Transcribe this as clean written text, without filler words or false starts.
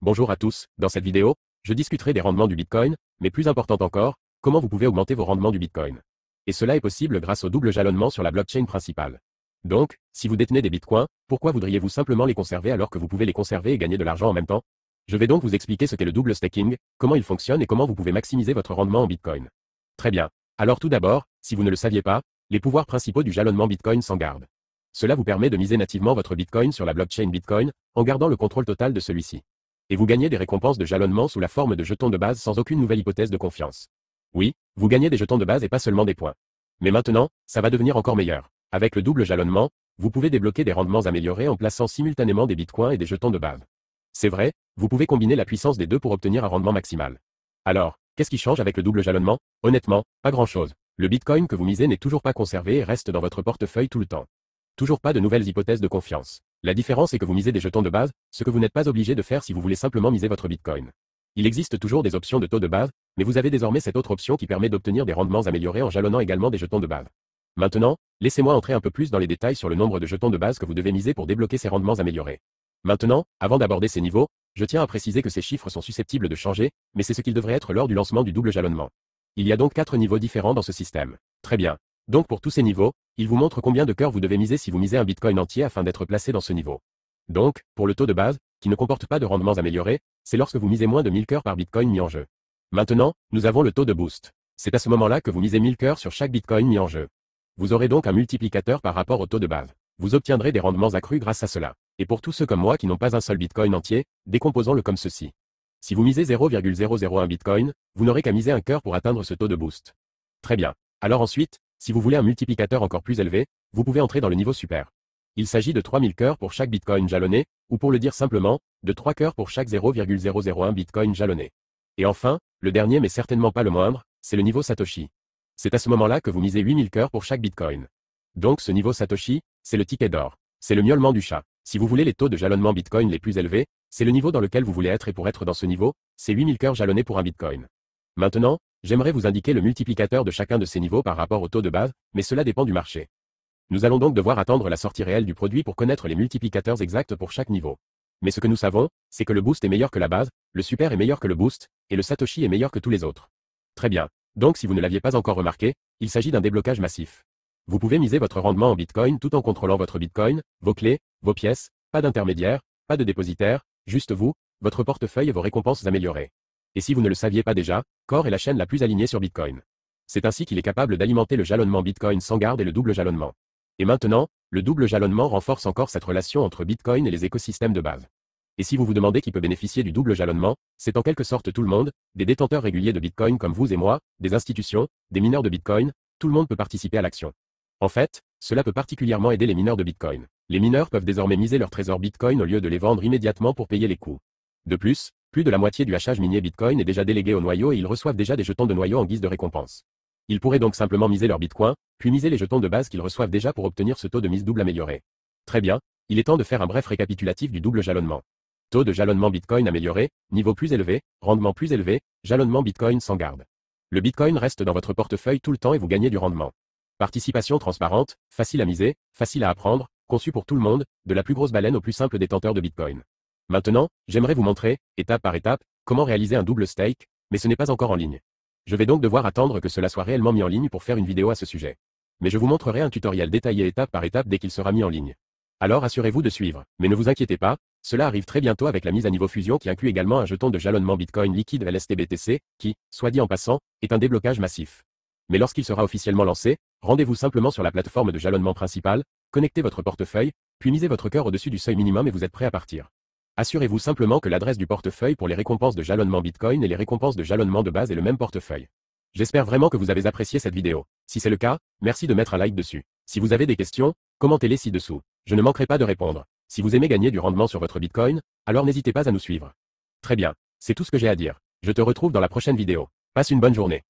Bonjour à tous, dans cette vidéo, je discuterai des rendements du Bitcoin, mais plus important encore, comment vous pouvez augmenter vos rendements du Bitcoin. Et cela est possible grâce au double jalonnement sur la blockchain principale. Donc, si vous détenez des Bitcoins, pourquoi voudriez-vous simplement les conserver alors que vous pouvez les conserver et gagner de l'argent en même temps? Je vais donc vous expliquer ce qu'est le double staking, comment il fonctionne et comment vous pouvez maximiser votre rendement en Bitcoin. Très bien. Alors tout d'abord, si vous ne le saviez pas, les pouvoirs principaux du jalonnement Bitcoin s'en gardent. Cela vous permet de miser nativement votre Bitcoin sur la blockchain Bitcoin, en gardant le contrôle total de celui-ci. Et vous gagnez des récompenses de jalonnement sous la forme de jetons de base sans aucune nouvelle hypothèse de confiance. Oui, vous gagnez des jetons de base et pas seulement des points. Mais maintenant, ça va devenir encore meilleur. Avec le double jalonnement, vous pouvez débloquer des rendements améliorés en plaçant simultanément des bitcoins et des jetons de base. C'est vrai, vous pouvez combiner la puissance des deux pour obtenir un rendement maximal. Alors, qu'est-ce qui change avec le double jalonnement? Honnêtement, pas grand-chose. Le bitcoin que vous misez n'est toujours pas conservé et reste dans votre portefeuille tout le temps. Toujours pas de nouvelles hypothèses de confiance. La différence est que vous misez des jetons de base, ce que vous n'êtes pas obligé de faire si vous voulez simplement miser votre Bitcoin. Il existe toujours des options de taux de base, mais vous avez désormais cette autre option qui permet d'obtenir des rendements améliorés en jalonnant également des jetons de base. Maintenant, laissez-moi entrer un peu plus dans les détails sur le nombre de jetons de base que vous devez miser pour débloquer ces rendements améliorés. Maintenant, avant d'aborder ces niveaux, je tiens à préciser que ces chiffres sont susceptibles de changer, mais c'est ce qu'ils devraient être lors du lancement du double jalonnement. Il y a donc 4 niveaux différents dans ce système. Très bien. Donc pour tous ces niveaux, il vous montre combien de cœurs vous devez miser si vous misez un Bitcoin entier afin d'être placé dans ce niveau. Donc, pour le taux de base, qui ne comporte pas de rendements améliorés, c'est lorsque vous misez moins de 1000 cœurs par Bitcoin mis en jeu. Maintenant, nous avons le taux de boost. C'est à ce moment-là que vous misez 1000 cœurs sur chaque Bitcoin mis en jeu. Vous aurez donc un multiplicateur par rapport au taux de base. Vous obtiendrez des rendements accrus grâce à cela. Et pour tous ceux comme moi qui n'ont pas un seul Bitcoin entier, décomposons-le comme ceci. Si vous misez 0,001 Bitcoin, vous n'aurez qu'à miser un cœur pour atteindre ce taux de boost. Très bien. Alors ensuite, si vous voulez un multiplicateur encore plus élevé, vous pouvez entrer dans le niveau super. Il s'agit de 3000 cœurs pour chaque Bitcoin jalonné, ou pour le dire simplement, de 3 cœurs pour chaque 0,001 Bitcoin jalonné. Et enfin, le dernier mais certainement pas le moindre, c'est le niveau Satoshi. C'est à ce moment-là que vous misez 8000 cœurs pour chaque Bitcoin. Donc ce niveau Satoshi, c'est le ticket d'or. C'est le miaulement du chat. Si vous voulez les taux de jalonnement Bitcoin les plus élevés, c'est le niveau dans lequel vous voulez être et pour être dans ce niveau, c'est 8000 cœurs jalonnés pour un Bitcoin. Maintenant, j'aimerais vous indiquer le multiplicateur de chacun de ces niveaux par rapport au taux de base, mais cela dépend du marché. Nous allons donc devoir attendre la sortie réelle du produit pour connaître les multiplicateurs exacts pour chaque niveau. Mais ce que nous savons, c'est que le boost est meilleur que la base, le super est meilleur que le boost, et le Satoshi est meilleur que tous les autres. Très bien. Donc si vous ne l'aviez pas encore remarqué, il s'agit d'un déblocage massif. Vous pouvez miser votre rendement en Bitcoin tout en contrôlant votre Bitcoin, vos clés, vos pièces, pas d'intermédiaire, pas de dépositaire, juste vous, votre portefeuille et vos récompenses améliorées. Et si vous ne le saviez pas déjà, Core est la chaîne la plus alignée sur Bitcoin. C'est ainsi qu'il est capable d'alimenter le jalonnement Bitcoin sans garde et le double jalonnement. Et maintenant, le double jalonnement renforce encore cette relation entre Bitcoin et les écosystèmes de base. Et si vous vous demandez qui peut bénéficier du double jalonnement, c'est en quelque sorte tout le monde, des détenteurs réguliers de Bitcoin comme vous et moi, des institutions, des mineurs de Bitcoin, tout le monde peut participer à l'action. En fait, cela peut particulièrement aider les mineurs de Bitcoin. Les mineurs peuvent désormais miser leurs trésors Bitcoin au lieu de les vendre immédiatement pour payer les coûts. De plus de la moitié du hachage minier Bitcoin est déjà délégué au noyau et ils reçoivent déjà des jetons de noyau en guise de récompense. Ils pourraient donc simplement miser leur Bitcoin, puis miser les jetons de base qu'ils reçoivent déjà pour obtenir ce taux de mise double amélioré. Très bien, il est temps de faire un bref récapitulatif du double jalonnement. Taux de jalonnement Bitcoin amélioré, niveau plus élevé, rendement plus élevé, jalonnement Bitcoin sans garde. Le Bitcoin reste dans votre portefeuille tout le temps et vous gagnez du rendement. Participation transparente, facile à miser, facile à apprendre, conçu pour tout le monde, de la plus grosse baleine au plus simple détenteur de Bitcoin. Maintenant, j'aimerais vous montrer, étape par étape, comment réaliser un double stake, mais ce n'est pas encore en ligne. Je vais donc devoir attendre que cela soit réellement mis en ligne pour faire une vidéo à ce sujet. Mais je vous montrerai un tutoriel détaillé étape par étape dès qu'il sera mis en ligne. Alors assurez-vous de suivre, mais ne vous inquiétez pas, cela arrive très bientôt avec la mise à niveau Fusion qui inclut également un jeton de jalonnement Bitcoin liquide LSTBTC, qui, soit dit en passant, est un déblocage massif. Mais lorsqu'il sera officiellement lancé, rendez-vous simplement sur la plateforme de jalonnement principale, connectez votre portefeuille, puis misez votre cœur au-dessus du seuil minimum et vous êtes prêt à partir. Assurez-vous simplement que l'adresse du portefeuille pour les récompenses de jalonnement Bitcoin et les récompenses de jalonnement de base est le même portefeuille. J'espère vraiment que vous avez apprécié cette vidéo. Si c'est le cas, merci de mettre un like dessus. Si vous avez des questions, commentez-les ci-dessous. Je ne manquerai pas de répondre. Si vous aimez gagner du rendement sur votre Bitcoin, alors n'hésitez pas à nous suivre. Très bien, c'est tout ce que j'ai à dire. Je te retrouve dans la prochaine vidéo. Passe une bonne journée.